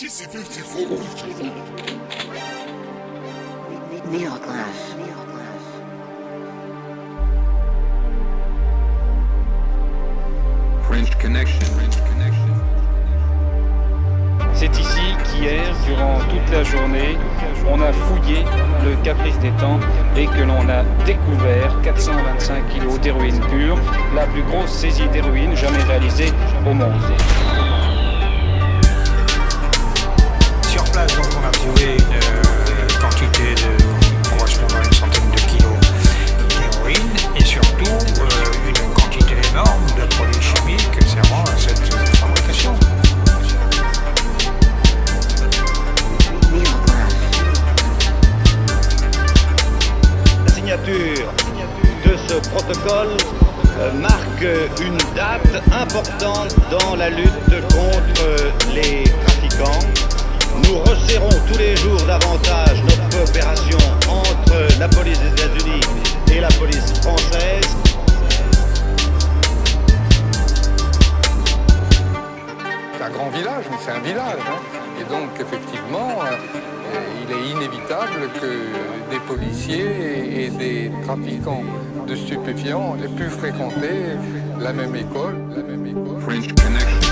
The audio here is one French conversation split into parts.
Middle class. French Connection. C'est ici qu'hier, durant toute la journée, on a fouillé le Caprice des Temps et que l'on a découvert 425 kilos d'héroïne pure, la plus grosse saisie d'héroïne jamais réalisée au monde. Sur place, donc, on a trouvé une quantité correspondant à une centaine de kilos d'héroïne et surtout une quantité énorme de produits chimiques servant à cette fabrication. La signature de ce protocole marque une date importante dans la lutte contre les trafiquants. Nous resserrons tous les jours davantage notre coopération entre la police des États-Unis et la police française. C'est un grand village, mais c'est un village. Et donc, effectivement, il est inévitable que des policiers et des trafiquants de stupéfiants aient pu fréquenter la même école. French Connection.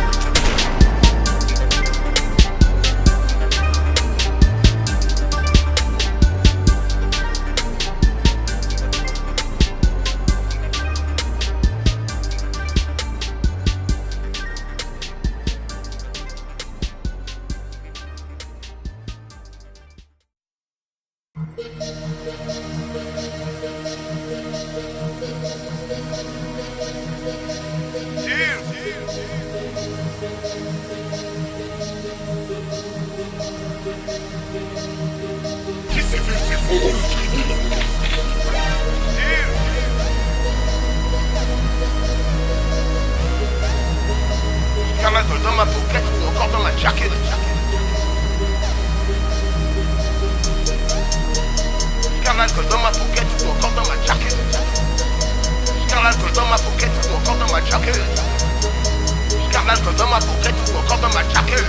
Carnaval dans ma pocket ou encore dans ma jacket. Carnaval dans ma pocket ou encore dans ma jacket. Carnaval dans ma pocket ou encore dans ma jacket. Carnaval dans ma pocket ou encore dans ma jacket.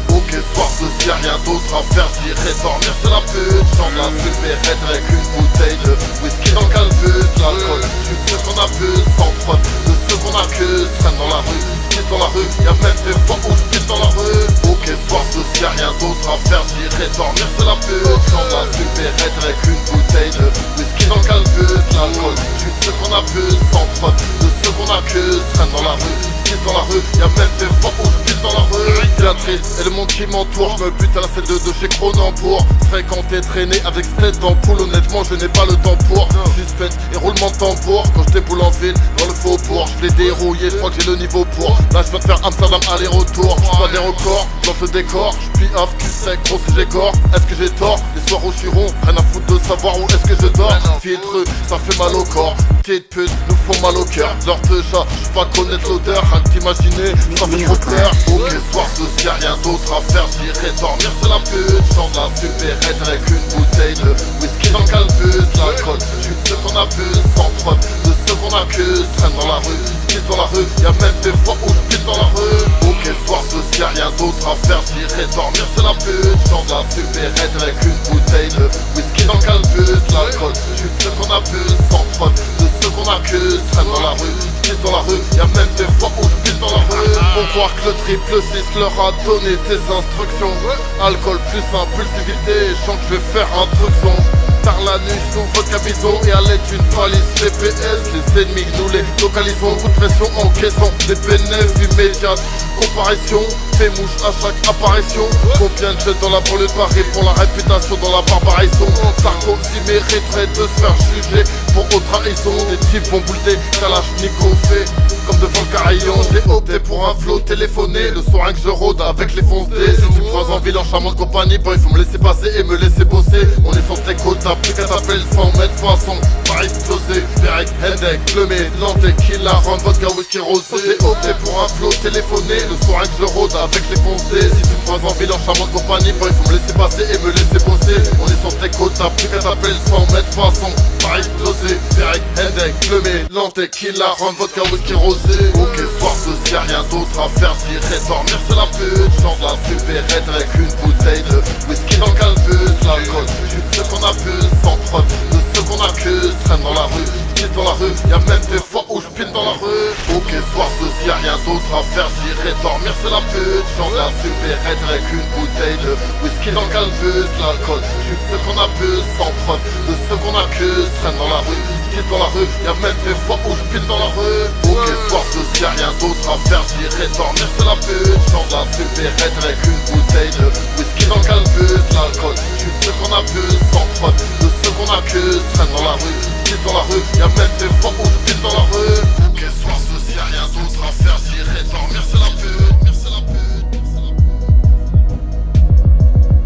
Ok, soir ceci, y'a rien d'autre à faire, j'irai dormir sur la pute. J'en la supérette avec une bouteille de whisky dans le calbut. L'alcool, tu sais qu'on abuse, sans preuve de ce qu'on accuse. Traîne dans la rue, pisse dans la rue, y'a même des fois où je pisse dans la rue. Ok, soir ceci, y'a rien d'autre à faire, j'irai dormir sur la pute. J'en la supérette avec une bouteille de whisky dans le calbut. L'alcool, tu sais qu'on abuse, sans preuve de ce qu'on accuse. Traîne dans la rue, pisse dans la rue, y'a même des fois où je pisse dans la rue. C'est la triste et le monde qui m'entoure, je me bute à la selle de chez Cronenbourg. Fréquenter, traîner avec cette d'ampoule, honnêtement je n'ai pas le temps pour suspense et roulement de tambour. Quand je déboule en ville, dans le faubourg, je l'ai dérouillé, je crois que j'ai le niveau pour. Là je viens de faire Amsterdam aller-retour, je pas des records, dans ce décor, je suis off, cul sec, gros si j'ai gore. Est-ce que j'ai tort? Les soirs où je suis rond, rien à foutre de savoir où est-ce que je dors. Filtreux, ça fait mal au corps, petites putes nous font mal au cœur. Leur de chat, je pas connaître l'odeur, rien que t'imaginer, ça fait trop peur. Ok, soir ceci, y'a rien d'autre à faire, j'irai dormir sur la pute. J'en la supérette avec une bouteille de whisky dans le calbut. L'alcool, tu sais qu'on abuse, sans preuve de ce qu'on accuse. Traîne dans la rue, pisse dans la rue, y'a même des fois où je pisse dans la rue. Ok, soir ceci, y'a rien d'autre à faire, j'irai dormir sur la pute. J'en la supérette avec une bouteille de whisky dans le calbut. L'alcool, tu sais qu'on abuse, sans preuve de ce qu'on accuse. Traîne dans la rue, pisse dans la rue, y'a même des fois où je pisse dans la rue. Pour croire que le triple 6 leur a donné tes instructions. Alcool plus impulsivité, je sens que je vais faire un truc son. Tard la nuit sous votre cabison et à l'aide d'une palisse GPS, les ennemis nous les localisons. Coup de pression encaissant des bénéfices immédiates. Comparaison, fait mouche à chaque apparition. Combien de jeunes dans la banlieue de Paris pour la réputation dans la barbarisson. Sarkozy mériterait de se faire juger pour haute trahison. Des types vont bouleter, Kalachnikov fait comme devant le carillon. J'ai opté pour un flow téléphoné, le soir que je rôde avec les fonces D. Si tu me croises en ville en charmante compagnie, boy, faut me laisser passer et me laisser bosser. On est sur tes côtes, t'as plus qu'à t'appeler 100 mètres façon. Par explosé, Derek, Hendek, le mélange tequila, rhum, vodka, whisky rosé. J'ai opté pour un flow téléphoné, le soir que je rôde avec les fonces D. Si tu me croises en ville en charmante compagnie, boy, faut me laisser passer et me laisser bosser. On est sur tes côtes, t'as plus qu'à t'appeler 100 mètres façon. Par explosé, Derek, Hendek, le mélange tequila, rhum, vodka, whisky rosé. Ok, soir ceci, s'il y a rien d'autre à faire, j'irai dormir chez la pute. Genre de la supérette avec une bouteille de whisky dans le calbut. L'alcool, tue ceux qu'on abuse, sans preuve de ceux qu'on accuse. Traîne dans la rue, quitte dans la rue, y'a même des fois où je pile dans la rue. Ok, soir ceci, y'a rien d'autre à faire, j'irai dormir chez la pute. Genre de la supérette avec une bouteille de whisky dans le calbut. L'alcool, tue ceux qu'on abuse, sans preuve de ceux qu'on accuse. Traîne dans la rue, quitte dans la rue, y'a même des fois où je pile dans la rue. Ok, soir ceci, y'a rien d'autre à faire, j'irai dormir chez la pute. Genre de la supérette avec une bouteille de whisky dans le calbut. L'alcool, tue ceux qu'on abuse, sans preuve de ceux qu'on accuse. Traîne dans la rue, quitte dans la rue, y'a même des fois où je pile dans la rue. Ok, soir ceci, y'a rien d'autre à faire, j'irai dormir chez la pute.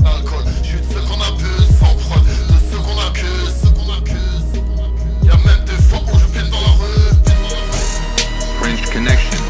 L'alcool, tue ceux qu'on abuse, sans preuve de ceux qu'on accuse. Y'a même des fois où je pile dans la rue. French Connection.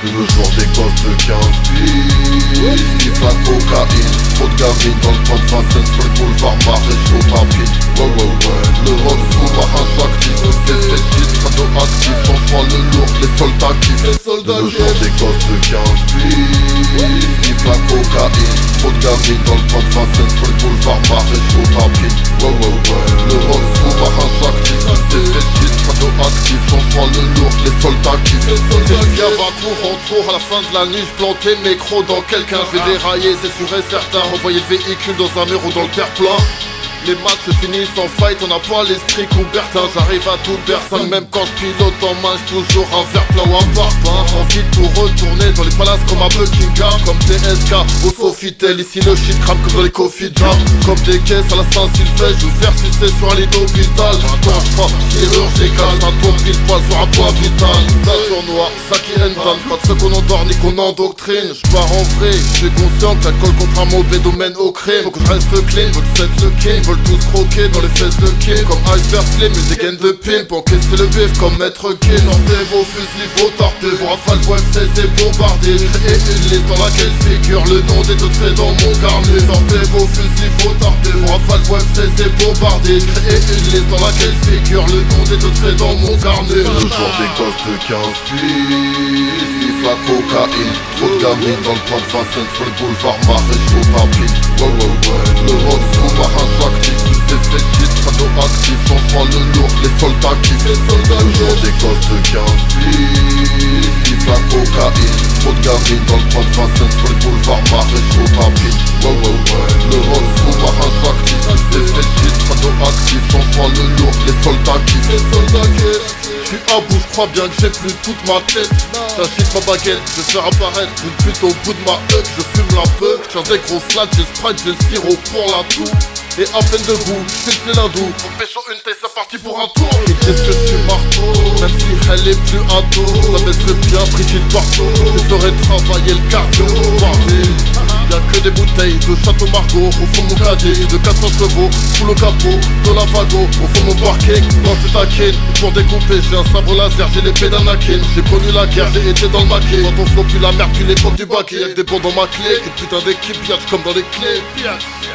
Le jour des gosses de 15 piges, kiffe la cocaïne. Trop de gamines dans le point de Vincennes sur le boulevard Maréchal tapis. Ouais, le rock sous-marin j'active. Des fétiches radioactifs, j'envoie le lourd, les soldats kiffent. Le jour des gosses de 15 piges, kiffe la cocaïne. Trop de gamines dans le point de Vincennes sur le boulevard Maréchal tapis. Ouais, le rock sous-marin j'active. Des fétiches radioactifs, j'envoie le lourd, les soldats kiffent. J'ai à 20 tours en tour, à la fin de la nuit je plantais mes crocs dans quelqu'un. Je vais dérailler, c'est sûr et certain. Renvoyer le véhicule dans un mur ou dans le terre-plein. Les matchs se finissent en fight, on n'a pas l'esprit Coubertin. J'arrive à toute personne, même quand je pilote en main, j'ai toujours un verre plein ou un parpaing. Envie de tout retourner dans les palaces comme à Buckingham, comme TSK au Sofitel. Ici le shit crame comme dans les coffee jam. Comme des caisses à la Saint-Sylvestre, je vais faire sucer sur un lit d'hôpital. Quand je frappe, chirurgical, ça tombe pile poil sur un poids vital. Ça tournoie, ça qui endane, pas de ce qu'on endort ni qu'on endoctrine. Je pars en vrai, je suis conscient que l'alcool contre un mauvais domaine au crime. Faut que je reste clean, faut que je fasse le king. Veulent tous croquer dans les fesses de Kim. Comme Iceberg Slim et des gaines de pimp. Encaisser le bif comme Maître King. Sortez vos fusils, vos torpilles, vos rafales, vos F16 et bombardés. Je crée une liste dans laquelle figure le nom des deux traits dans mon carnet. Sortez vos fusils, vos torpilles, vos rafales, vos F16 et bombardés. Je crée une liste dans laquelle figure le nom des deux traits dans mon carnet. Le jour des gosses de 15 piges, kiffe la cocaïne. Trop de gamines dans le point de Vincennes sur le boulevard Maréchal tapis. Ouais, le rock sous-marin j'active. Des fétiches radioactifs, j'envoie le lourd, les soldats kiffent. Le jour des gosses de 15 piges, kiffe la cocaïne. Trop de gamines dans le point de Vincennes sur le boulevard Maréchal tapis. Ouais, le rock sous-marin j'active. Des fétiches radioactifs, j'envoie le lourd, les soldats kiffent. Je suis à bout, je crois bien que j'ai plus toute ma tête. J'agite ma baguette, je vais faire apparaître une pute au bout de ma hutte. Je fume la peuple, j'ai des grosses lattes, j'ai le Sprite, j'ai le sirop pour la toux. Et à peine debout, je file l'hindou. Pour pécho une taille, c'est parti pour un tour. Et qu'est-ce que je suis marteau, même si elle est plus ado. La baisserait bien Brigitte Bardot. Je ferais travailler le cardio, y'a que des bouteilles de Château Margaux au fond de mon caddie, de 400 chevaux sous le capot, de la Vago au fond de mon parking. Quand tu taquines, pour découper j'ai un sabre laser, j'ai l'épée d'Anakin. J'ai connu la guerre, j'ai été dans le maquis. Quand on flotte plus la merde, puis l'époque du baquet. Y'a que des bons dans ma clé, qu'une putain d'équipe piage comme dans les clés.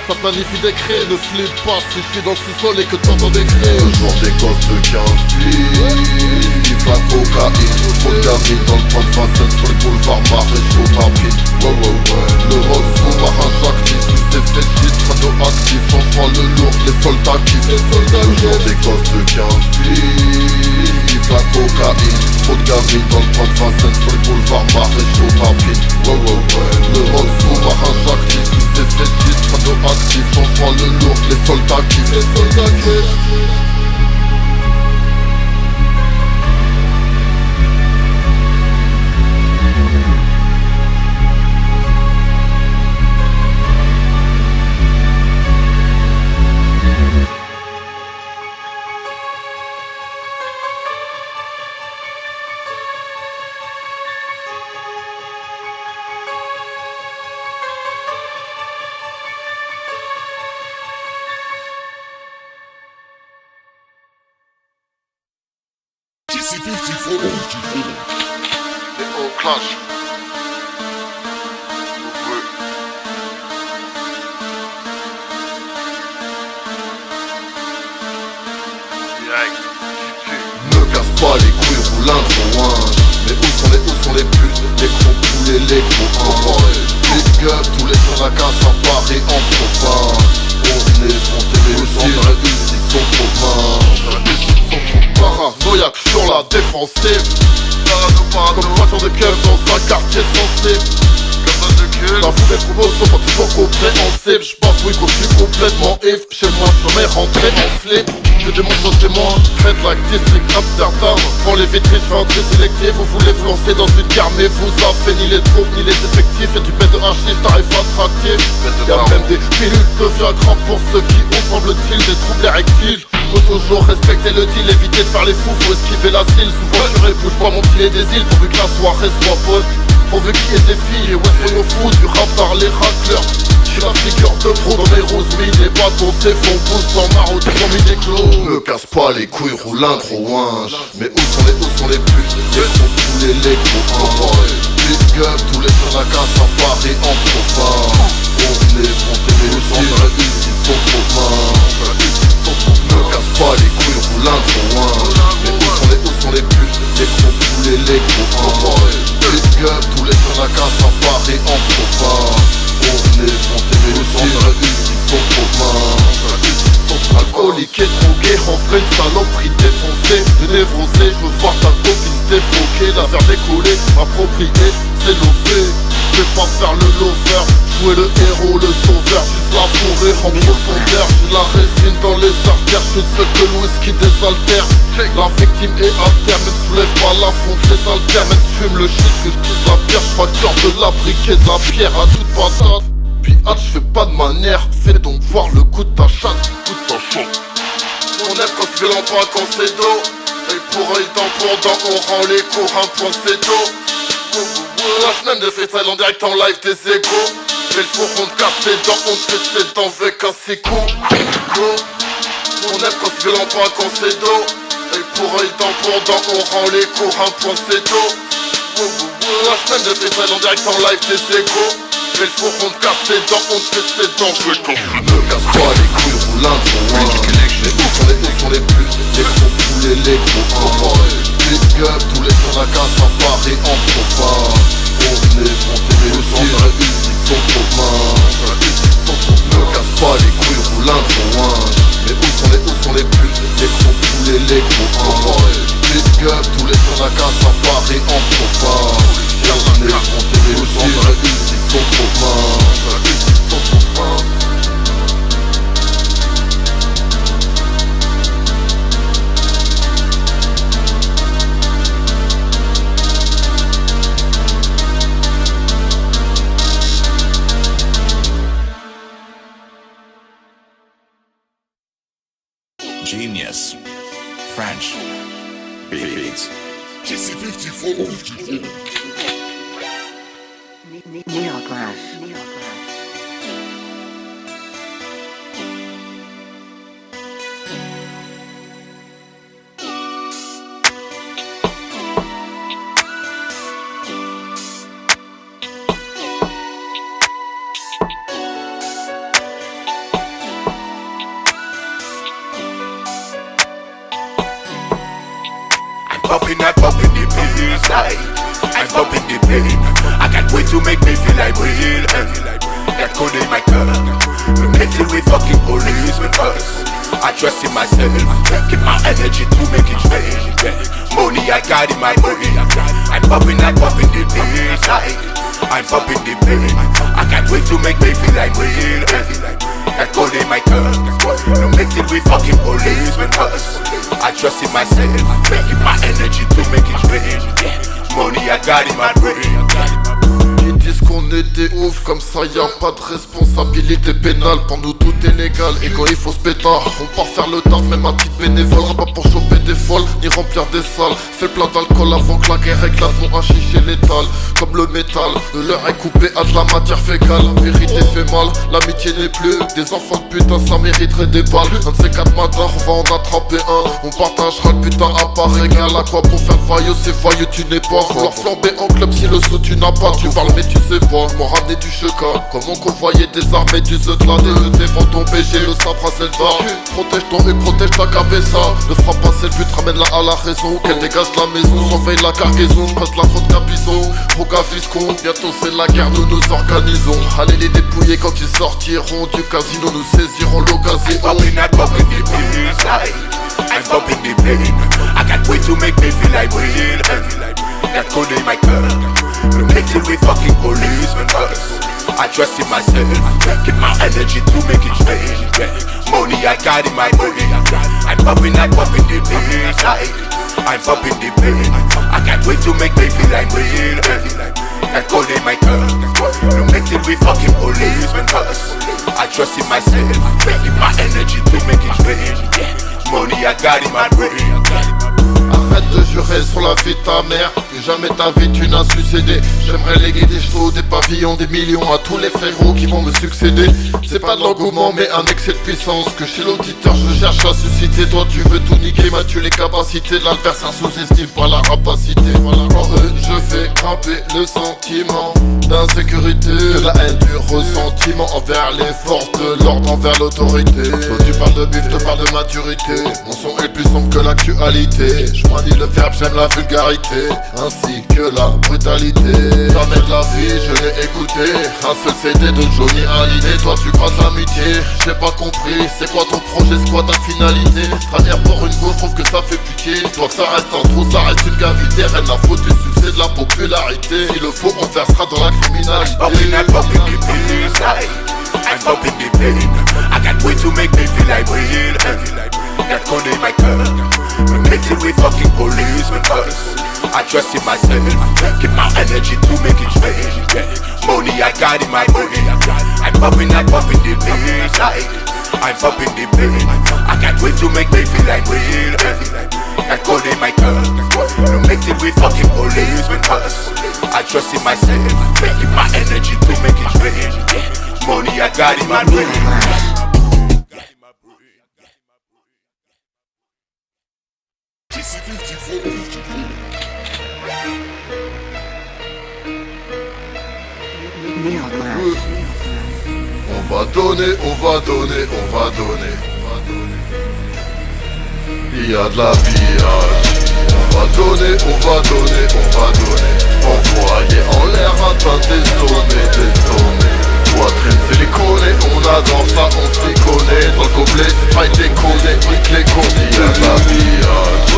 Ça planifie des cris, ne flippe pas si je suis dans le sous-sol et que t'entends des cris. Le jour des gosses de 15 piges, kiffe la cocaïne. Trop de gamines dans le point de Vincennes sur le boulevard Maréchal tapis. Ouais, le rock mode sous-marin j'active. Les effets de filtre radioactifs, on fera le lourd, les soldats kiffent. Le jour des gosses de 15 piges, vive la cocaïne. Trop de gamines dans le point de Vincennes sur les boulevards maréchaux tapis. Le mode sous-marin j'active. Les effets de filtre radioactifs, on fera le lourd, les soldats kiffent. Et on clash. Me casse pas les couilles, roule un gros linge. Mais où sont les putes, les gros poulets, les gros big up, tous les jours la casse à Paris en province. On est fronté, mais le centre ici sont trop minces. Paranoïaque sur la défensive. Comme voiture de keuf dans un quartier sensible. La foule des promotions pas toujours compréhensible. J'bafouille quand j'suis complètement ivre. Chez moi j'suis rentré en slip. Que des monstres témoins, Red Like District Amsterdam. Prends les vitrines, fais un tri sélectif. Vous voulez vous lancer dans une guerre mais vous avez ni les troupes ni les effectifs. Y'a du bête de hachis, tarif attractif. Y'a même des pilules de Viagra pour ceux qui ont semble-t-il des troubles érectiles. Faut toujours respecter le deal, éviter de faire les fous, faut esquiver l'asile. Souvent je bouge pas mon pied des îles pourvu que la soirée soit bonne. Pourvu qu'il y ait des filles et ouais faut nos fous, du rap par les racleurs. J'suis la figure de pro dans les roses mines, les bâtons c'est fond, bouge sans maraude, ils ont mis des clos. Me casse pas les couilles, roule un gros winge. Mais où sont les putes, les gros poulets, les gros big up, tous les jours la casse à Paris en province. On est fronté, mais le centre ici sont trop minces. Me casse pas les couilles, roule un gros winge. Mais où sont les putes, les gros poulets, les gros big up, tous les jours la casse à Paris en province. On est fronté, mais le centre ici sont trop minces. Alcoolique et drogué, renfré une saloperie défoncée. De névrosé, je veux voir ta copine se défoquer. La faire décoller, m'approprier, c'est l'offert. Je vais pas faire le lover, jouer le héros, le sauveur. Juste la fourrure en profondeur. J'ai la résine dans les artères, je sais que le whisky désaltère. La victime est à terre, même soulève pas la fonte, les altères. Même fume le shit, que j'tise la pierre. J'facture de la brique et de la pierre à toute patate. Puis hâte, j'fais pas de manière, fais donc voir le coup de ta chatte. On aime quand c'est violent, pas quand c'est dos. Œil pour œil, dent pour dent, on rend les cours, un point c'est dos. La semaine de freestyle en direct en live des égos. Fais le four, on te casse tes dents, on te fait ses dents avec un sicou. On aime quand c'est violent, pas quand c'est dos. Œil pour œil, dent pour dent, on rend les cours, un point c'est dos. La semaine de freestyle en direct en live des égos. Fais le four, on te casse tes dents, on te fait ses dents. Me casse pas les couilles, roule un gros winge. Mais où sont les putes, les gros poulets, les gros big up, tous les jours la casse à Paris en province. On est fronté, mais le centre ici sont trop minces. Me casse pas les couilles, roule un gros winge. Mais où sont les putes, les gros poulets, les gros big up, tous les jours la casse à Paris en province. On est fronté, mais le centre ici sont trop minces. Genius. French. Beats. Neoclash. Popping the pills, like I'm popping the pain. I can't wait to make me feel like real heavy. That could in my car. No mixing with fucking policemen first. I trust in myself, keep my energy to make it straight. Yeah. Money I got in my body. I'm popping the bass like I'm popping the bass. I can't wait to make me feel like real heavy. That cold in my car. No mixing with fucking policemen first. I trust in myself, keep my energy to make it straight. Yeah. Money I got in my brain. Ils disent qu'on était ouf, comme ça y'a pas de responsabilité pénale. Pour nous tout est légal, et quand il faut se pétard, on part faire le taf, même un petit bénévole. Pas pour choper des folles, ni remplir des salles. Fais plein d'alcool avant que la guerre éclate. Mon chiché létal, comme le métal. L'heure est coupée à de la matière fécale. La vérité fait mal, l'amitié n'est plus. Des enfants de putain, ça mériterait des balles. Un de ces 4 matins, on va en attraper un. On partagera le putain à part égal. À quoi pour faire faillot, c'est faillot, tu n'es pas. Vouloir flamber en club si le saut tu n'as pas. Tu parles mais tu sais pas, m'en ramener du cheka. Comment convoyer des armées du Zotla. Des vents tombés, j'ai le sabre à Zelda. Protège ton huc, protège ta cabeza. Ne frappe pas, c'est le but, ramène-la à la raison. Qu'elle dégage la maison, surveille la cargaison. Passe la faute capison, roga fiscon. Bientôt c'est la guerre, nous nous organisons. Allez les dépouiller quand ils sortiront du casino. Nous saisirons l'occasion. Popping the bass like I'm popping the bass. I can't wait to make me feel like real heavy. That cold in my car. No mixing with fucking policemen first. I trust in myself, keep my energy to make it straight. Yeah. Money I got in my body. I'm popping the bass like I'm popping the bass. I can't wait to make me feel like real heavy. That cold in my car. No mixing with fucking policemen first. I trust in myself, keep my energy to make it straight. Yeah. Money I got in my brain. Arrête de jurer sur la vie de ta mère, que jamais ta vie tu n'as succédé. J'aimerais léguer des chevaux, des pavillons, des millions à tous les frérots qui vont me succéder. C'est pas de l'engouement mais un excès de puissance que chez l'auditeur je cherche à susciter. Toi tu veux tout niquer, mais tu les capacités de l'adversaire, sous-estime pas la rapacité. Quand je fais grimper le sentiment d'insécurité, la haine du ressentiment envers les forces de l'ordre, envers l'autorité. Toi tu parles de bif, te parles de maturité. Mon son est plus sombre que l'actualité. Je manie le verbe, j'aime la vulgarité, ainsi que la brutalité. Jamais de la vie, je l'ai écouté. Un seul CD de Johnny Hallyday. Toi tu crois de l'amitié, j'ai pas compris. C'est quoi ton projet, c'est quoi ta finalité? Trahir pour une go, je trouve que ça fait pitié. Toi que ça reste un trou, ça reste une cavité. Rien à faute du succès, de la popularité. S'il le faut, on versera dans la criminalité. Popping the bass like I'm popping the bass. I can't wait to make me feel like real heavy. That cold in my car. No mixing with fucking policemen first. I trust in myself, keep my energy to make it straight. Yeah. Money I got in my body. I'm popping the bass like I'm popping the bass. I can't wait to make me feel like real heavy. That cold in my car. No mixing with fucking policemen first. I trust in myself, keep my energy to make it straight. Yeah. Money I got in my brain. On va donner, on va donner, on va donner. Il y a de la pillage. On va donner, on va donner, on va donner. Envoyer en l'air atteint des sommets, des sommets. Poitrine siliconée, on adore ça, on s'y connaît. Dans le gobelet, Sprite déconné, nique les cons. Il y a de la pillage.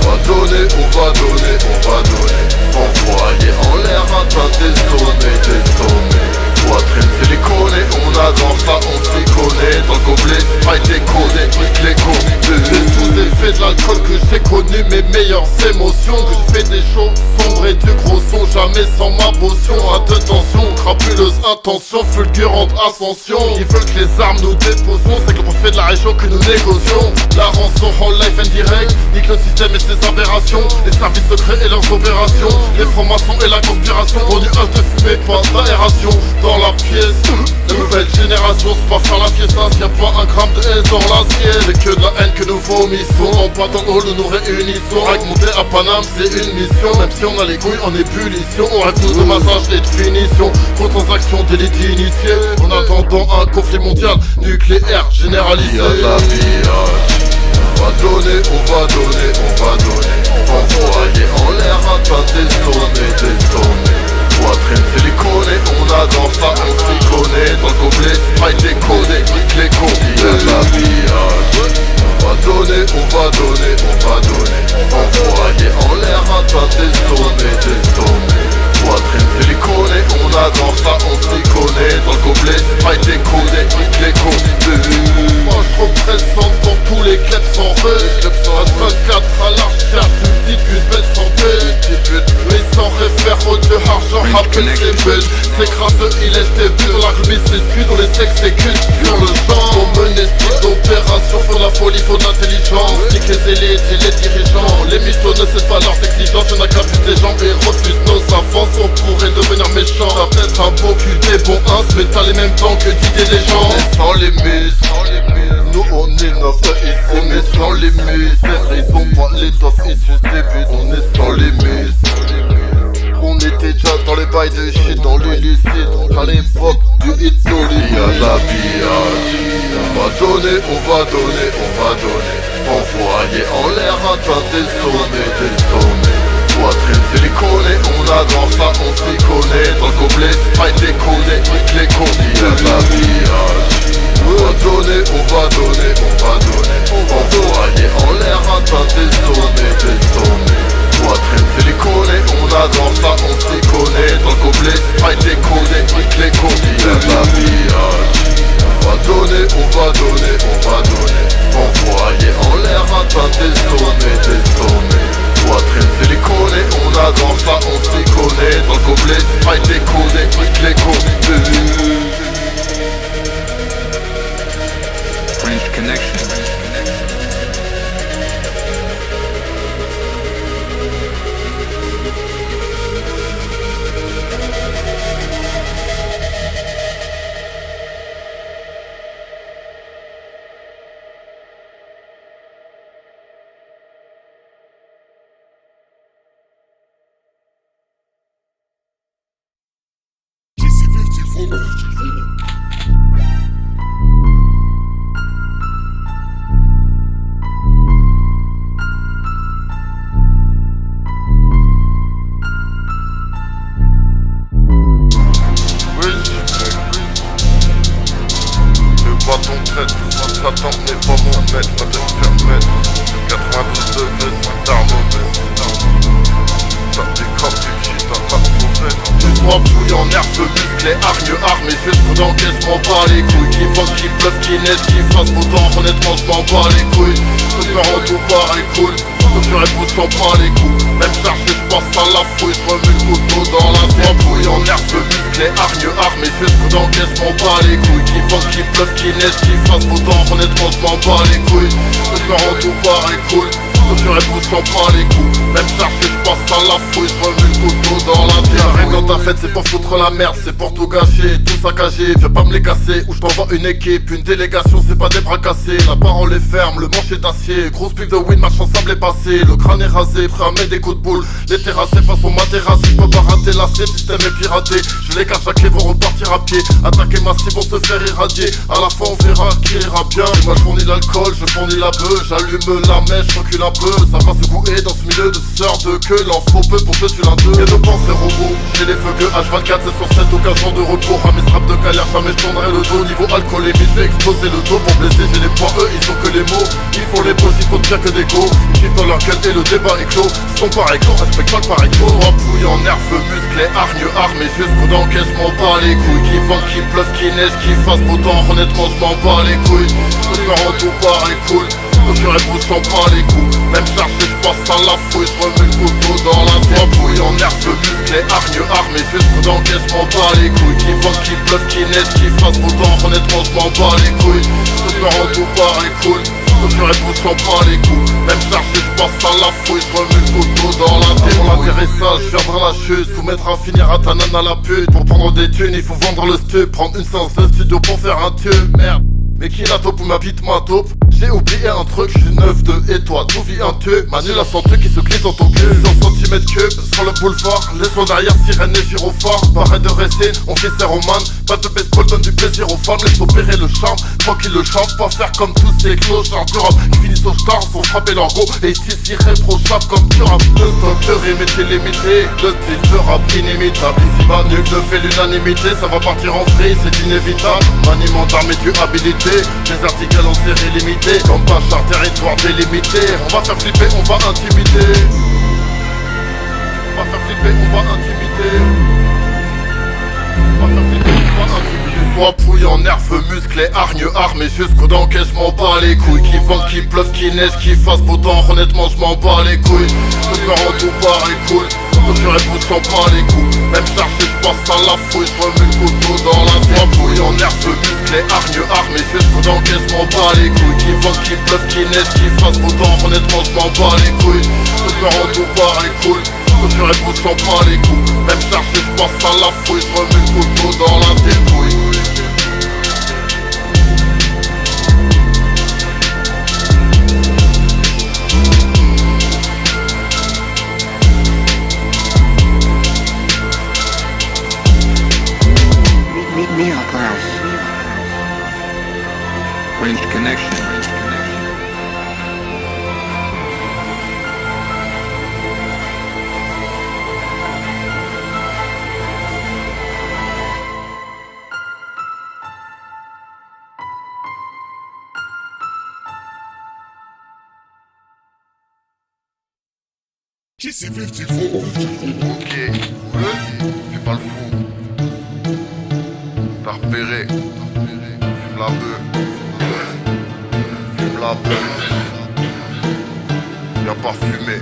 On va donner, on va donner, on va donner. Envoyer en l'air atteint des sommets, des sommets. Poitrine siliconée, on adore ça, on s'y connaît. Dans le gobelet, Sprite déconné, nique les cons. C'est sous effet de l'alcool que j'ai connu mes meilleures émotions. Que je fais des choses sombres et du gros son, jamais sans ma potion. À de tension, crapuleuse intention, fulgurante ascension. Ils veulent que les armes nous déposions, c'est que le profit de la région que nous négocions. La rançon en live and direct, nique le système et ses aberrations. Les services secrets et leurs opérations, les francs-maçons et la conspiration. Au nuage de fumée, pas d'aération dans la pièce. La nouvelle génération, c'est pas faire la fiesta s'il y a pas un gramme de haine dans l'assiette. C'est que de la haine que nous vomissons. En bas dans le hall, nous nous réunissons. Avec monter à Paname, c'est une mission. Même si on a les couilles en ébullition, on rêve tous de massage et de finition. Gros transactions d'élite initiée. En attendant un conflit mondial nucléaire généralisé. Il y a de la pillage. On va donner, on va donner, on va donner. Envoyer en l'air atteint des sommets, des sommets. Poitrine silicone, on adore ça, on s'y connaît. Dans le gobelet, Sprite décodé, les combis, l'habillage. On va donner, on va donner, on va donner. Envoyer en l'air, atteindre des sommets. Poitrine silicone, on adore ça, on s'y connaît. Dans le gobelet, Sprite décodé, les combis. Moi je représente pour tous les clubs sans rue. 24 à la recherche d'une petite pute belle santé. Mais sans réfère au de argent, rappelle ses bulles. C'est grâce il est des bulles. La remise s'excuse, on les s'exécute sur le champ. On mène des styles d'opération, faut de la folie, faut de l'intelligence. Nique les élites et les dirigeants. Les michtos ne cèdent pas leurs exigences. Y'en a qu'à plus des gens et refusent nos avances. On pourrait devenir méchant. T'as peut-être un beau cul, des bons ins, mais t'as les mêmes temps que d'idées des gens. Et sans les mises, nous on est neuf ici, on est sans les mises. Ils ont pas l'étoffe issus des buts, on est sans les mises. On était déjà dans les bails de shit, dans l'illicite, à l'époque du hypnolyse. Y'a l'habillage. On va donner, on va donner, on va donner. Envoyer en l'air, atteindre des sommets. Poitrine silicone, on adore ça, on s'y connaît. Dans le gobelet, Sprite décodé, les combis, y'a l'habillage. On va donner, on va donner, on va donner. Envoyer en l'air, atteindre des sommets. Poitrine silicone, on adore ça, on s'y connaît. Dans le gobelet, Sprite décodé, les combis, y'a l'habillage. On va donner, on va donner, on va donner. Envoyer en l'air, atteindre des sommets. Poitrine silicone, on adore ça, on s'y connaît. Dans le gobelet, Sprite décodé, les combis. French Connection. Satan n'est pas mon maître, pas de faire mettre 92 degrés, c'est thermomètre. Ça décroche du shit à ma sauvette. Tu sois bouillant, nerveux, musclé, hargne, armé, jusqu'au d'encaissement, pas les couilles. Qui vente, qui pleuve, qui neige, qui fasse beau temps, honnêtement je m'en bats les couilles. Je me rends tout pareil cool, je ferai pousse sans pas les coups. Même chargé, je passe à la fouille, je remets le couteau dans la soie. Bouillant, nerveux, musclé, hargne, armé, jusqu'au d'encaissement, pas les couilles. Qui vente, qui pleuve, qui neige, qui fasse beau temps, honnêtement je m'en bats les couilles. Je me rends tout pareil cool, je ferai pousse sans pas les coups. Même chargé, je passe à la fouille, je remets le couteau dans la tête. Rien dans ta fête, c'est pour foutre la merde, c'est pour tout gâcher, tout saccager. Viens pas me les casser, ou je t'envoie une équipe, une délégation, c'est pas des bras cassés. La parole est ferme, le manche est d'acier. Grosse pipe de win, match en sable est passé. Le crâne est rasé, prêt à mettre des coups de boule. Les terrassés façon materassé, je peux pas rater la cible, système est piraté. Je les cache à clé, vont repartir à pied. Attaquer massif, vont se faire irradier. À la fin on verra qui ira bien. Moi je fournis l'alcool, je fournis la bœuf. J'allume la mèche, je recule un peu. Ça va se secouer dans ce milieu de sœurs de queue. L'en faut peu pour que tu l'un d'eux. Et de penser robot, j'ai les feux que H24 c'est sur cette occasion de repos. Ramis rap de galère, jamais je tendrai le dos. Niveau alcoolémie, je vais exploser le dos. Pour blesser j'ai les points, eux ils ont que les mots. Ils font les possibles bien que des go. Ils kiffent dans leur gueule et le débat est clos. Ils sont pareils clos, respectent pas le pareil clos. Bouillant, nerveux, musclé, hargne, armé, jusqu'au d'encaissement, pas les couilles. Qui vente, qui pleuve, qui neige, qui fasse beau temps, honnêtement je m'en bats les couilles. Je me rends tout pareil cool, je réponds sans pas les coups. Même chargé, je passe à la fouille, je remets le couteau dans la soie. Bouillant, nerveux, musclé, hargne, armé, jusqu'au d'encaissement, pas les couilles. Qui vente, qui pleuve, qui neige, qui fasse beau temps, honnêtement je m'en bats les couilles. Je me rends tout pareil cool, je réponds sans pas les coups. Même chargé, je passe à la fouille, je remets le couteau dans la tête. Pour l'atterrissage, je viendrai la chute, soumettre à finir à ta nana la pute. Pour prendre des thunes, il faut vendre le stup, prendre une séance de studio pour faire un tube, merde. Mais qui la taupe ou ma bite ma taupe? J'ai oublié un truc, j'suis 9-2 et toi, tout vit un tueux. Manu la santé qui se glisse dans ton cul. 100 cm cube sur le boulevard, laisse-moi derrière sirène et gyrophare. Pareil de récit, on fait ses romans. Batte de baseball donne du plaisir aux femmes, laisse opérer le charme. Tant qu'ils le changent, pas faire comme tous ces clochards du rap qui finissent au star, sont frappés leur go et ici irréprochables comme du rap. Le stock de rime est illimité, le style de rap inimitable. Ici bas nul ne fait l'unanimité, ça va partir en free, c'est inévitable. Maniement d'armes et du habilité, des articles en série limitée, comme Bachar, territoire délimité. On va faire flipper, on va intimider. On va faire flipper, on va intimider. On va faire flipper, on va intimider. Sois pouillant, nerveux, musclé, hargneux, armé jusqu'au dents que je m'en bats les couilles. Qui vente, qui pleuve, qui neige, qui fasse beau temps, honnêtement je m'en bats les couilles. Je me rends tout pareil cool, je réponds j'en bats les coups. Même chargé, je passe à la fouille, je remets le couteau dans la soie. Pouillant, nerveux, musclé, hargneux, armé jusqu'au dents que je m'en bats les couilles. Qui vente, qui pleuve, qui neige, qui fasse beau temps, honnêtement je m'en bats les couilles. Je me rends tout pareil cool, je réponds j'en bats les coups. Même chargé, je passe à la fouille, je remets le couteau dans la dépouille. Neoclass. French Connection. Ok, fais pas le fou. T'as repéré, fume la beuh, fume la beuh. Y'a pas fumé.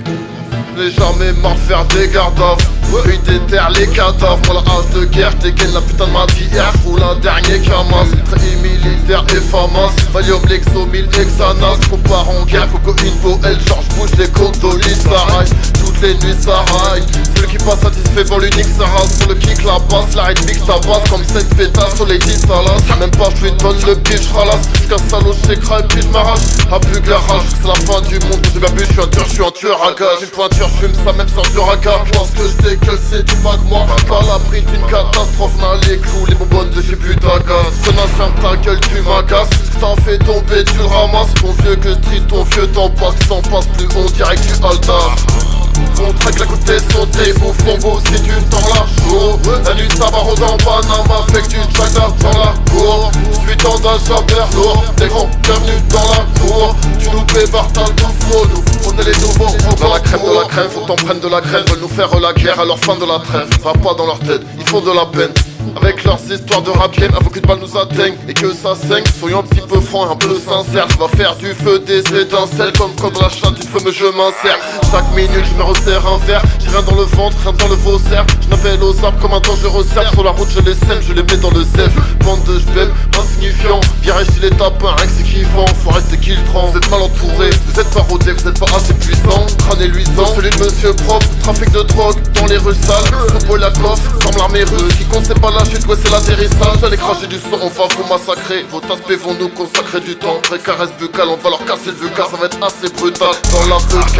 J'ai jamais marre de faire des gardes off. Puis déterre les cadavres. Moi la hache de guerre, dégaine la putain de ma vie. Roule un dernier camas. Très militaire et famas. Valium, Lexo, 1000 Hexanas. Compare en guerre, cocoïne, Boel, George Bush, les condolis, ça raille. Toutes les nuits ça raille. Celui qui passe satisfait pour l'unique ça rase. Sur le kick la basse, la rythmique tabasse. Comme cette pétasse sur les Italas. Même pas je lui donne le pitch, ralasse. Jusqu'à salaud, j'écraille, puis j'm'arrache. A plus que la rage, c'est la fin du monde. J'ai bien bu, je suis un tueur à gage. Une pointure, j'fume ça même sans Duraka. J'pense que j'dégueule, c'est du magma. Pas l'abri d'une catastrophe, n'a les clous, les bonbonnes de chez Butagas. Connasse, ferme ta gueule, tu m'agaces. T'en fais tomber, tu le ramasses. Ton vieux que street, ton vieux t'en passe. T'en passes plus, on dirait que tu altas. On traque la côté sauté au flambeau si tu t'en la jour. La nuit ça va rôder en Panama, fait que tu traques dans la cour. J'suis dans un jabber lourd, des grands bienvenus dans la cour. Tu nous prépares, t'as le tout faux, nous on est les nouveaux. Dans la crème de la crème, faut t'en prendre de la graine. Veulent nous faire la guerre à leur fin de la trêve. Ça va pas dans leur tête, ils font de la peine. Avec leurs histoires de rap game, avant qu'une balle nous atteigne et que ça saigne. Soyons un petit peu francs et un peu sincères. Je vais faire du feu, des étincelles. Comme quand dans la chatte du feu, mais je m'insère. Chaque minute, je me resserre un verre. J'ai rien dans le ventre, rien dans le faussaire. Je n'appelle aux arbres comme un temps je resserre. Sur la route, je les sème, je les mets dans le zèbre. Bande de j'bème, insignifiant. Virage, il est tapin, rien que c'est kiffant. Faut rester qu'il tremble. Vous êtes mal entouré, vous êtes pas rodé, vous êtes pas assez puissant. Crâne et luisant, celui de monsieur propre. Trafic de drogue dans les rues sales. Football la coffre, comme l'armée russe. Qui compte, c'est pas la chute, ouais, c'est l'atterrissage. J'allais cracher du sang, on va vous massacrer. Vos aspects vont nous consacrer du temps. Précaresse buccale, on va leur casser le vuca. Ça va être assez brutal dans la VK.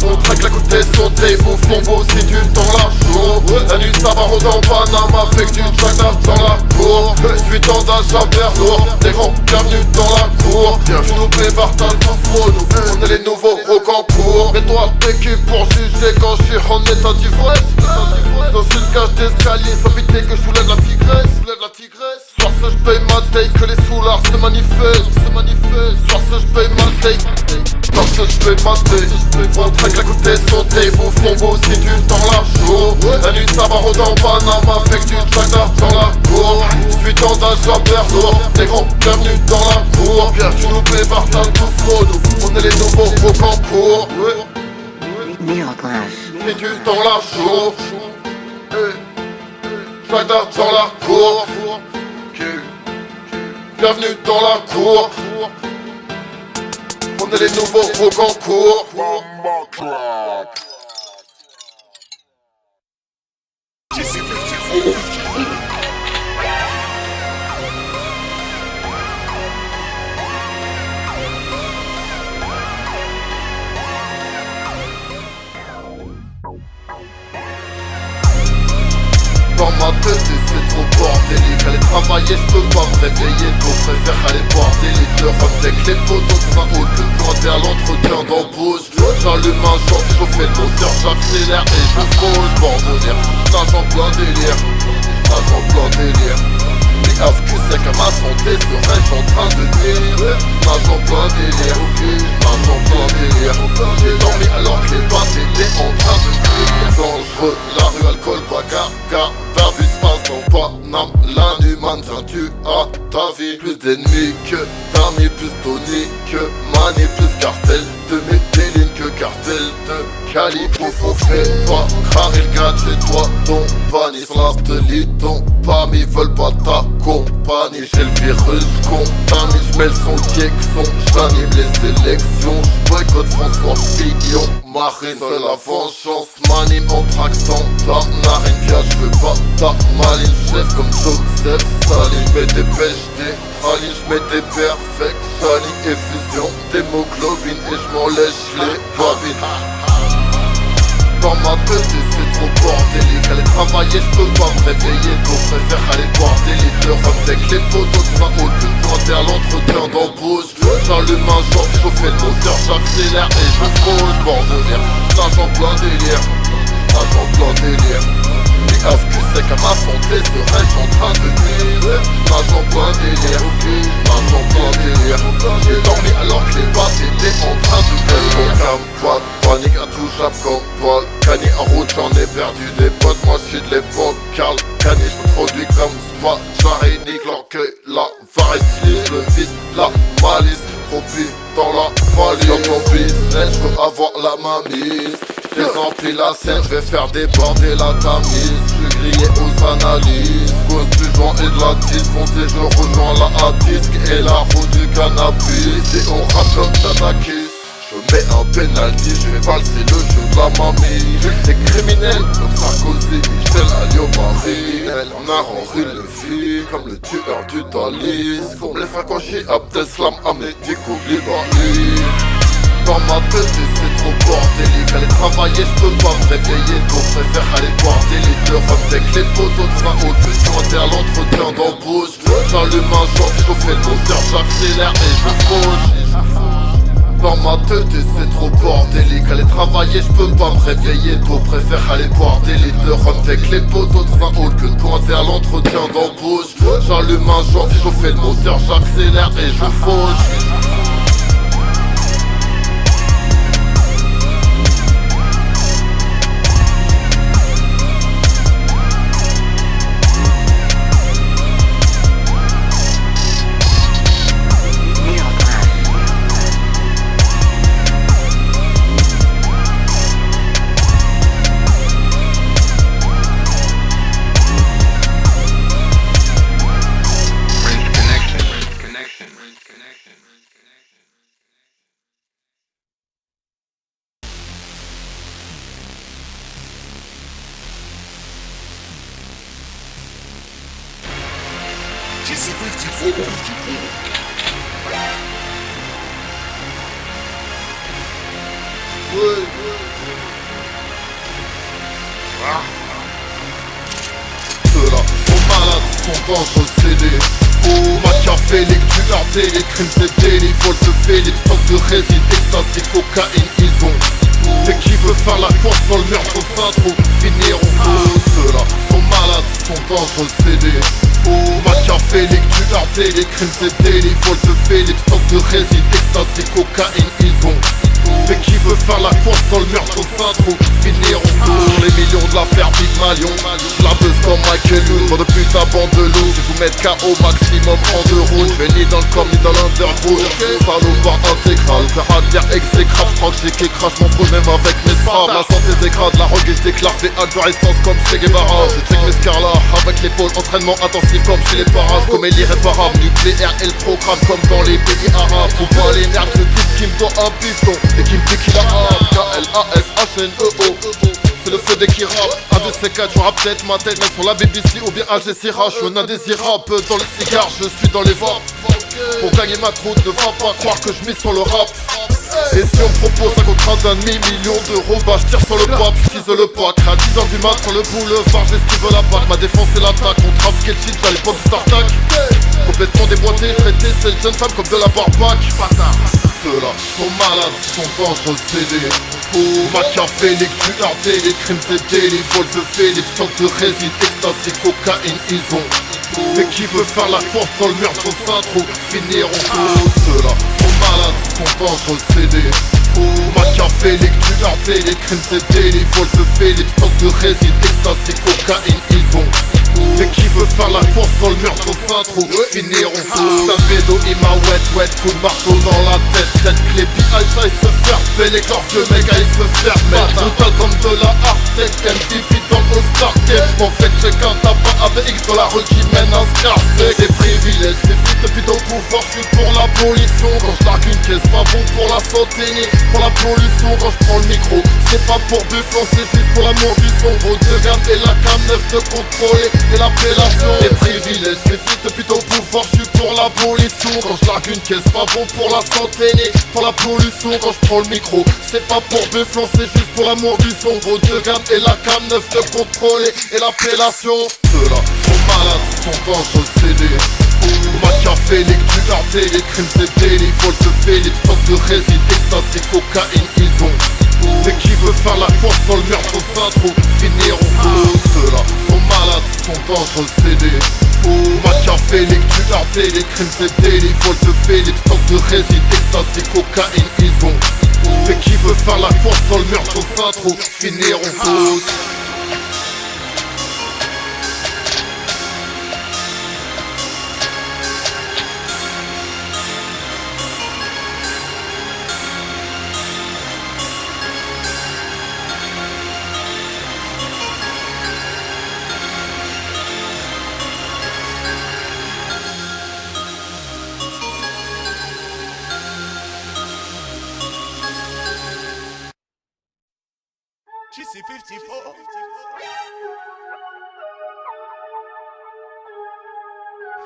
On traque la côté sauté au flambeau si tu t'en la jour. La nuit ça va rôder en Panama, fait que tu traques dans la cour. J'suis dans un jabber lourd, des grands bienvenus dans la cour. Tu nous prépares, t'as le tout faux, nous on est les nouveaux Rocancourt. Mets-toi t'équipe pour juger quand j'suis en état d'ivresse. Dans une cage d'escalier, sans pitié que j'soulève la tigresse. Soir ce j'paye ma take, que les soulards se manifestent. Soir ce j'paye ma take, soir ce j'paye ma take. On traque la côté sauté au flambeau si tu t'en la jour. La nuit ça va rôder en Panama, fait que tu traques dans la cour. J'suis dans un jabber lourd, des grands bienvenus dans la cour. Tu nous prépares, t'as le tout faux, nous on est les nouveaux Rocancourt. Neoclass. Si tu t'en la jour. Traque dans la cour. Bienvenue dans la cour. On est les nouveaux Rocancourt. Dans ma tête et c'est trop fort. bordélique. Aller travailler, je peux pas me réveiller tôt. Préfère aller boire des litres de rhum avec les potos dans un hall que de pointer à l'entretien d'embauche. J'allume un chauffe, je fais le moteur, j'accélère et je pose. Bord de rire, nage en plein délire. Nage en plein délire. Les AFQ c'est qu'à ma santé serais-je en train de nuire. Nage en plein délire, nage en plein délire. J'ai dormi alors que les battes étaient en train de cuire. Dangereux, la rue, alcool, bagarre, t'as vu se passe dans Paname. L'inhumain tu as ta vie. Plus d'ennemis que d'amis, plus Tony que Mani, plus cartel de Medellin que cartel de Cali. Faut fait pas crarer le gars de chez toi. Ton panier sur l'artelie, ton pami veulent pas ta compagnie. J'ai le virus contamine, j'mets le son Diexon, j'anime les élections, j'boycotte François Fillon. Marine, c'est la vengeance, m'anime en traxant ta narine. Viens, j'veux pas ta maline, chef comme Joseph Staline. J'mets des pêches, des pralines, j'mets des perfects, saline et fusion d'hémoglobine et j'm'en lèche les babines. Dans ma tête c'est trop bordélique. Aller travailler je peux pas me réveiller tôt. Préfère aller boire des litres de rhum avec les potos dans un hall que de pointer à l'entretien d'embauche. J'allume un chauffe, je fais le moteur, j'accélère et je pose. Bord de rire, nage en plein délire. Nage en plein délire. Les AFQ c'est qu'à ma santé serais-je en train de nuire. Nage en plein délire, nage en plein délire. J'ai dormi alors que les battes étaient en train de faire. Pas de panique à tout Jap comme Paul Cani en route j'en ai perdu des potes. Moi je suis de l'époque Carl Cani, je me produis comme Spa. J'arrive nique l'orgueil, la varesse, le vice, la malice. Trop pis dans la valise. Dans mon business, je veux avoir la mamise. J'ai rempli la scène, je vais faire déborder la tamise. Je suis grillé aux analyses. Cause du joint et de la tisse. Foncez, je rejoins la A-disque et la roue du cannabis. Et on rappe comme Tadakis. Je mets un penalty, je vais valser le jeu de la mamie. Des criminels comme Sarkozy, Michel, Alio, Marie. On a rendu le film comme le tueur du Thalys. Comme les Fakoshi, Abdeslam, Ahmedi, Koulibaly. Dans ma tête c'est trop bordélique. Aller travailler je peux pas me réveiller tôt. Préfère aller boire des litres de rhum avec les potos dans un hall que de pointer à l'entretien d'embauche. J'allume un chauffe, je fais le moteur, j'accélère et je fauche. Dans ma tête c'est trop bordélique. Aller travailler je peux pas me réveiller tôt. Préfère aller boire des litres de rhum avec les potos dans un hall que de pointer à l'entretien d'embauche. J'allume un chauffe, je fais le moteur, j'accélère et je fauche. Ceux-là sont malades, sont dangereux, c'est des faux. Machiavélique, tueurs, les crimes c'est délit. Vol de Félix, stock de résine, ecstasy, cocaïne, ils ont. Et qui veut faire la course dans le meurtre au sein trop finiront tous. Ceux-là sont malades, sont dangereux, c'est des faux. Machiavélique, tueurs, les crimes c'est délit. Vol de Félix, stock de résine, ecstasy, cocaïne, ils ont. Mais qui veut faire la course dans le meurtre au sein trop finiront tous. Les millions de l'affaire Big Malion, la buzz comme Michael Youn. Bon depuis ta bande de loups, je vous mettre KO maximum en 2 rounds. Je vais ni dans le com ni dans l'underground. Salopard intégral, caractère exécrable. Je crois que j'ai qui crache mon trou même avec mes frappes. La santé dégrade, la rogue je déclare. Fais acte de résistance comme Che Guevara. Je check mes scarlas avec l'épaule, entraînement intensif comme chez les parages. Comme l'irréparable, nucléaire et le programme comme dans les pays arabes. Faut pas les nerfs, ce type qui me doit un piston et qui me dit qu'il a un K-L-A-S-H-N-E-O. C'est le feu des qui rappe. Un de ces quatre, j'aurai peut-être ma tête même sur la BBC ou bien Al Jazeera. Je suis un indésirable dans les cigares, je suis dans les vapes. Pour gagner ma croûte, ne va pas croire que je mise sur le rap. Et si on me propose un contrat d'un demi-million d'euros, bah je tire sur le pas, puis j'tease le pack. À 10h du mat sur le boulevard, j'esquive la bague. Ma défense c'est l'attaque, on trafiquait le titre à l'époque du Startac. Complètement déboîté, traité cette jeune femme comme de la barbac. Ceux-là sont malades, sont dangereux, c'est des faux. Machiavélique, tu hardé, les crimes c'est délit. Vol de Félix, tant que réside, ecstasy, cocaïne, ils ont. Mais qui veut faire la course dans le mur de Saint-Trou, finiront tous. Ceux-là sont malades, sont dangereux, c'est des faux. Machiavélique, tu hardé, les crimes c'est délit. Vol de Félix, tant que réside, ecstasy, cocaïne, ils ont. Mais qui veut faire la course dans le mur de Saint-Trou, finiront tous. Un bédo, il m'a wet, coup de marteau dans la tête. Tête clé, PH, il se faire les gorges, le mec, il se faire mettre. Brutal comme de la Artec, MVP dans le All-Star Game. J'm'en fais check un tabac avec X dans la rue qui mène un Scarface. Des privilèges, c'est vite depuis ton pouvoir, j'suis pour l'abolition. Quand j'largue une caisse, pas bon pour la santé ni pour la pollution. Quand j'prends le micro, c'est pas pour buffon, c'est juste pour l'amour du son. Gros de gamme et la cam 9 de contrôler et l'appellation. Des privilèges, c'est vite depuis ton pouvoir, j'suis pour l'abolition. Quand j'largue une caisse, pas bon pour la santé ni pour la pollution. Quand j'prends le micro, c'est pas pour buffon, c'est juste pour l'amour du son. Gros de gamme et la cam 9 de contrôler et l'appellation. Ceux-là sont malades, sont dangereux, c'est des fous. Machiavélique, tu hardé, les crimes c'est délit. Vol de Félix, tant que réside, ecstasy, cocaïne, ils ont. Mais qui veut faire la course dans le mur de Saint-Trou, finiront tous. Ceux-là sont malades, sont dangereux, c'est des fous. Machiavélique, tu hardé, les crimes c'est délit. Vol de Félix, tant que réside, ecstasy, cocaïne, ils ont. Mais qui veut faire la course dans le mur de Saint-Trou, finiront tous.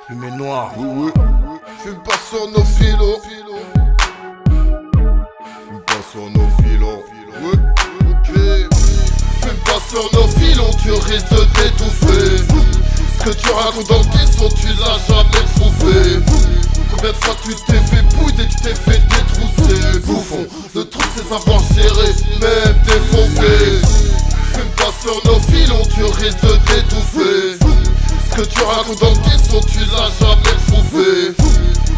Fumée noire, oui. Fume pas sur nos filos. Fume pas sur nos filos. Oui, ok. Fume pas sur nos filons, tu risques de t'étouffer. Ce que tu racontes dans le son, tu l'as jamais prouvé. Combien de fois tu t'es fait bouder, tu t'es fait détrousser. Bouffon, de tous ces savoirs gérés, même défoncés. Fume pas sur nos filons, tu risques de t'étouffer. Ce que tu racontes dans le son, tu l'as jamais prouvé.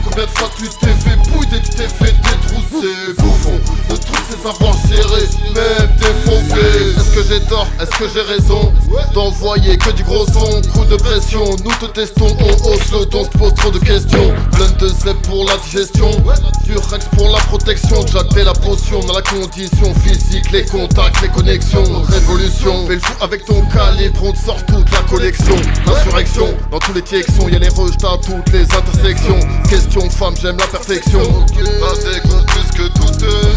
Combien de fois tu t'es fait bouder, tu t'es fait détrousser. Bouffon, de tous ces savoirs gérés, même défoncés. Est-ce que j'ai tort, est-ce que j'ai raison d'envoyer que du gros son, coup de pression. Nous te testons, on hausse le ton, se pose trop de questions. Plein de zèbres pour la digestion, du Rex pour la protection. Jack la potion dans la condition physique, les contacts, les connexions. Révolution, fais le fou avec ton calibre, on te sort toute la collection. Insurrection, dans tous les directions, y'a les rejetés à toutes les intersections. Question femme, j'aime la perfection. Pas des goûts plus que douteux,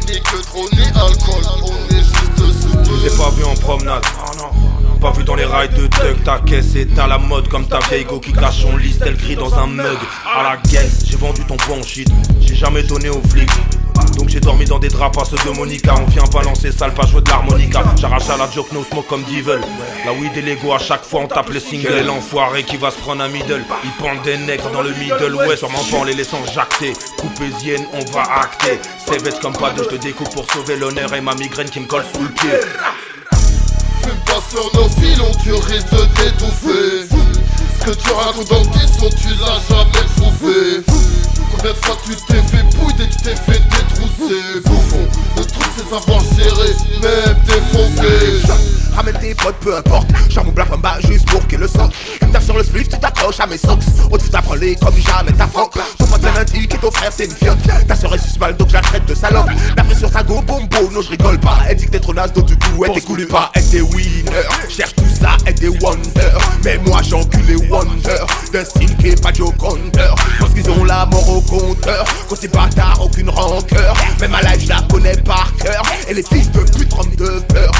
ni que trop ni alcool, on est juste sous. Je l'ai pas vu en promenade, pas vu dans les rails de Tuck. Ta caisse est à la mode comme ta vieille go qui cache son liste, elle crie dans un mug. À la guesse, j'ai vendu ton bon shit, j'ai jamais donné aux flics. Donc j'ai dormi dans des draps à ceux de Monica. On vient balancer sale, pas jouer de l'harmonica. J'arrache à la joke, no smoke comme Devil. La weed et l'ego, à chaque fois on tape le single. Quel est l'enfoiré qui va se prendre un middle? Il pendent des nègres dans le middle, ouais, sûrement pas en les laissant jacter. Coupésienne, on va acter. C'est bête comme pas de, je te découpe pour sauver l'honneur et ma migraine qui me colle sous le pied. Fume pas sur nos filons, tu risques de t'étouffer. Ce que tu racontes dans le son, tu l'as jamais prouvé. Combien de fois tu t'es fait bouder, tu t'es fait détrousser. Bouffon, de tous ces savoirs gérés, même défoncés. Ramène tes potes, peu importe. J'en mon blague en bas juste pour qu'il le sorte. Tape sur le spliff, tu t'accroches à mes socks. Autre tu t'apprends les comme jamais ta froc. Ton pote c'est lundi, et ton frère c'est une fiotte. Ta sœur est sus mal donc je la traite de salope. La prise sur ta go, bombo, non je rigole pas. Elle dit que t'es trop naze donc du coup elle t'écoule pas. Elle des winners, cherche tout ça, elle des wonders. Mais moi j'encule les wonders. D'un style qui est pas Joe Counter. Parce qu'ils ont la mort au compteur. Quand c'est bâtard, aucune rancœur. Même ma life je la connais par cœur. Et les fils de pute rendent de peur.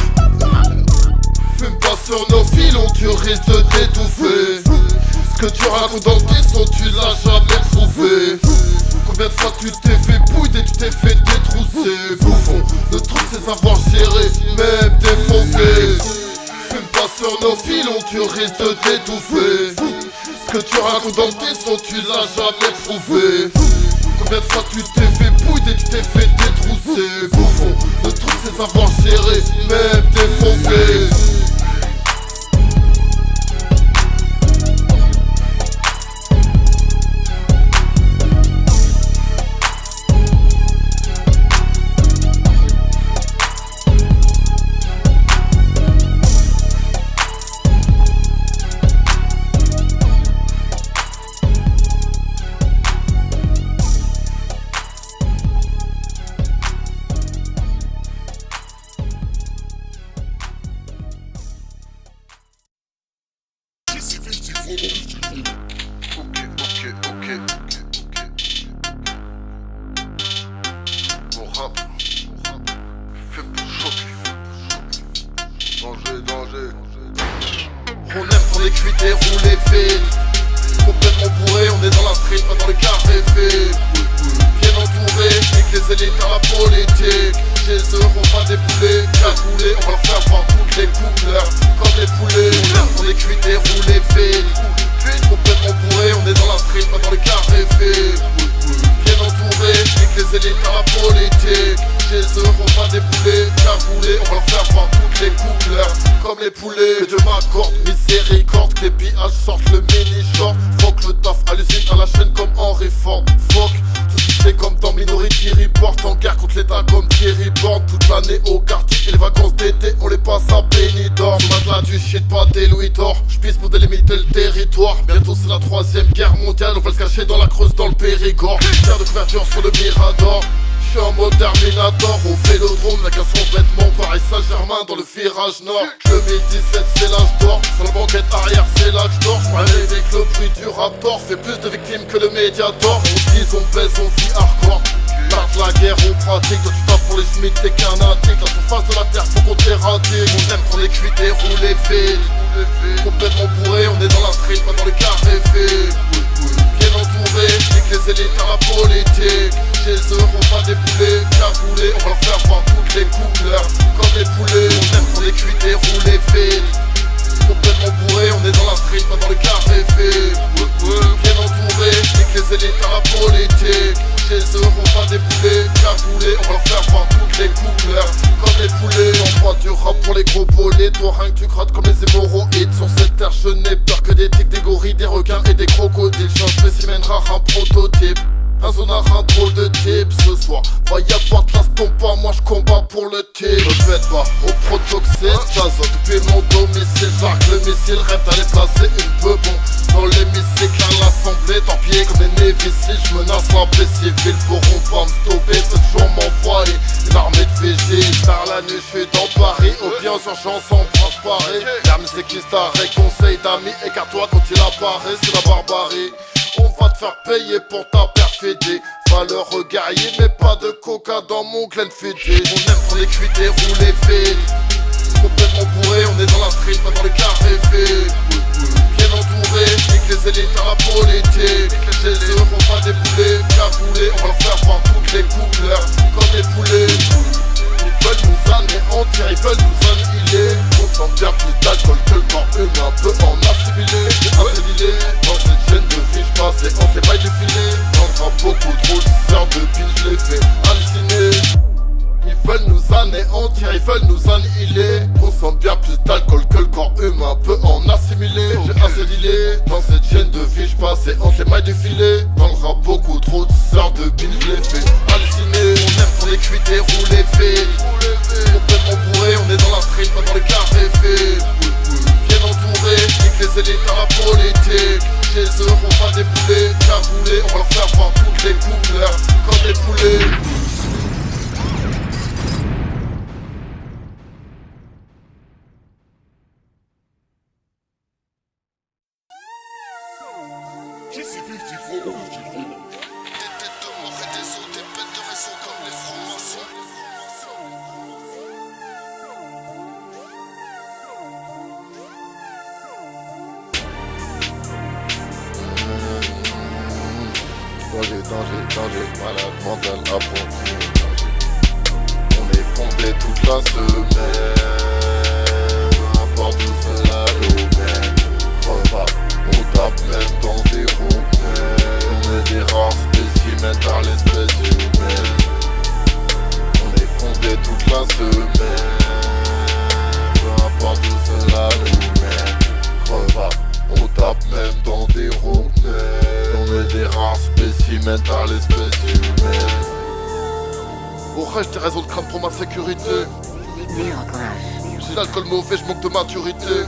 Fume pas sur nos filons, tu risques de t'étouffer. Ce que tu racontes dans le son, tu l'as jamais prouvé. Combien de fois tu t'es fait bouder, tu t'es fait détruire. détrousser. Bouffon, le truc c'est savoir gérer, même défoncer. Fume pas sur nos filons, tu risques de t'étouffer. Ce que tu racontes dans tes sons, tu l'as jamais prouvé. Combien de fois tu t'es fait bouder, tu t'es fait détrousser. Bouffon, le truc c'est savoir gérer, même défoncer. On aime pour les cuites et rouler vite. Complètement bourré, on est dans la street, pas dans le carré vide. Bien entouré, avec les élites à la politique. Chez eux, on va débouler, cagoulé, on va leur faire voir toutes les couleurs, comme les poulets. On aime pour les cuites et rouler vite. Complètement bourré, on est dans la street, pas dans le carré vide. Bien entouré, avec les élites à la politique. Chez eux, on va débouler, cagoulé, on va leur faire voir toutes les couleurs, comme les poulets. Que de ma corde, miséricorde, que les pillages sortent le mini-short. Fuck le taf à l'usine, à la chaîne comme Henry Ford. Fuck, tout c'est comme dans Minority Report. En guerre contre l'état comme Thierry Bond. Toute l'année au quartier et les vacances d'été, on les passe à Benidorm. Ce matelas du shit, pas des louis d'or. J'pisse pour délimiter le territoire. Bientôt c'est la 3ème guerre mondiale, on va se cacher dans la Creuse, dans le Périgord. Terre de couverture sur le Mirador. J'suis en mode Terminator au vélodrome, n'a qu'un son vêtement, Paris Saint-Germain dans le virage nord. 2017 c'est l'âge d'or, sur la banquette arrière c'est là que j'dors. J'parle avec le bruit du raptor, fait plus de victimes que le Mediator. On dise, on baise, on vit hardcore. L'art de la guerre on pratique, toi tu taffes pour les SMIC, t'es qu'un addict. La surface de la terre faut qu'on t'éradique. On aime prendre les cuites et rouler vite. Complètement bourré, on est dans la street, pas dans le carré vide. Bien entouré, avec les élites à la politique. Chez eux, on va débouler, cagoulé, on va leur faire voir toutes les couleurs, comme les poulets. On aime pour les cuites et rouler vite. Complètement bourré, on est dans la street, pas dans le carré vide. Bien entouré, avec les élites à la politique. Chez eux, on va débouler, cagoulé, on va leur faire voir toutes les couleurs, comme les poulets. On voit du rap pour les gros bolets, toi rien que tu grattes comme les hémorroïdes. Sur cette terre, je n'ai peur que des tigres, des gorilles, des requins et des crocodiles. J'suis un spécimen rare, un prototype. Un zonard, un drôle de type ce soir. Va y avoir de l'instant pas, moi je combats pour le type. Ne faites pas au protoxyde d'azote depuis mon domicile. J'arc le missile, rêve d'aller placer une bebon dans l'hémicycle à l'assemblée. Tant pis comme les néviciles, je menace la paix civile. Pourront pas me stopper, ce jour m'envoyer une armée de vigiles. Par la nuit je suis dans Paris, au bien aux urgences en prince Paris. La musique qui t'arrête, conseil d'amis, écarte-toi quand il apparaît, c'est la barbarie. On va te faire payer pour ta perfidie. Valeur guerrier mais pas de coca dans mon Glenfiddich. On aime prendre les cuites et rouler vite. Complètement bourré, on est dans la street, pas dans le carré vide. Bien entouré, avec les élites à la politique. Chez eux, on va débouler, cagoulé, on va leur faire voir toutes les couleurs, comme les poulets. Ils veulent nous anéantir, ils veulent nous annihiler. On sent bien plus d'alcool que le corps humain peut en assimiler. J'ai assimilé dans cette chaîne de vie, j'passe et on fait pas défiler. On prend beaucoup trop de sœurs de pile, je les fais halluciner. Ils veulent nous anéantir, ils veulent nous annihiler. Consomme bien plus d'alcool que le corps humain peut en assimiler. J'ai assimilé dans cette chaîne de vie, j'passe et entre les mailles du filet. Dans le rap beaucoup trop de sœurs de pile, je les fais halluciner. On aime pour les cuites et rouler vite. Complètement bourré, on est dans la street, pas dans le carré vide. Bien entouré, avec les élites à la politique. Chez eux, on va débouler, cagoulé, on va leur faire voir toutes les couleurs, comme les poulets. Danger, malade, mental, apprenti. fondé toute la semaine. Peu importe où cela nous mène. Repas, on tape même dans des roues. On est des rares spécimens par l'espèce humaine. On est fondé toute la semaine. Peu importe où cela nous mène. Repas, on tape même dans des roues. On est des rares spécimens par l'espèce humaine. Aurais-je des raisons de crainte pour ma sécurité? Middle class. J'ai l'alcool mauvais, je manque de maturité.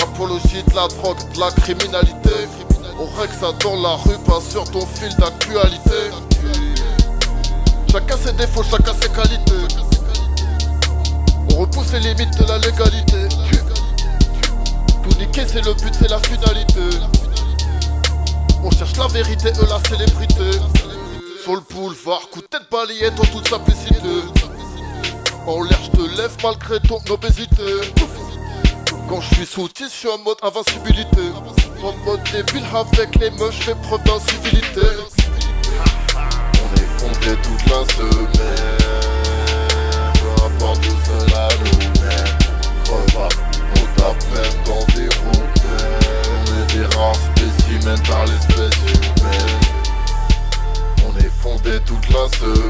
Apologie de la drogue, de la criminalité. Aurait que ça dans la rue, pas sur ton fil d'actualité. Chacun ses défauts, chacun ses qualités. On repousse les limites de la légalité. Tout niquer c'est le but, c'est la finalité. On cherche la vérité, eux la célébrité. Sur le boulevard, coup de tête balayette en toute simplicité. En l'air je te lève malgré ton obésité. Quand je suis sous je suis en mode invincibilité. En mode débile avec les meufs, je fais preuve d'incivilité. On est fondé toute la semaine. Peu importe où cela nous mène. Repas, on tape même dans des routes. On est des rares spécimens par l'espèce humaine. On est fondé toute la semaine.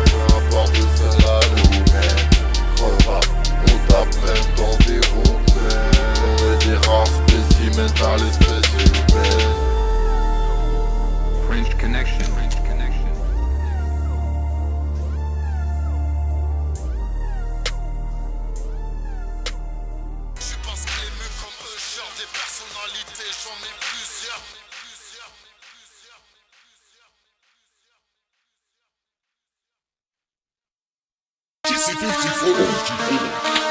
Peu importe où cela nous mène. Repas, on tape même dans des routes. On est des rares spécimens par l'espèce humaine. French Connection. Je pense que les meufs comme eux cherchent des personnalités, j'en ai plusieurs. TC54 OG.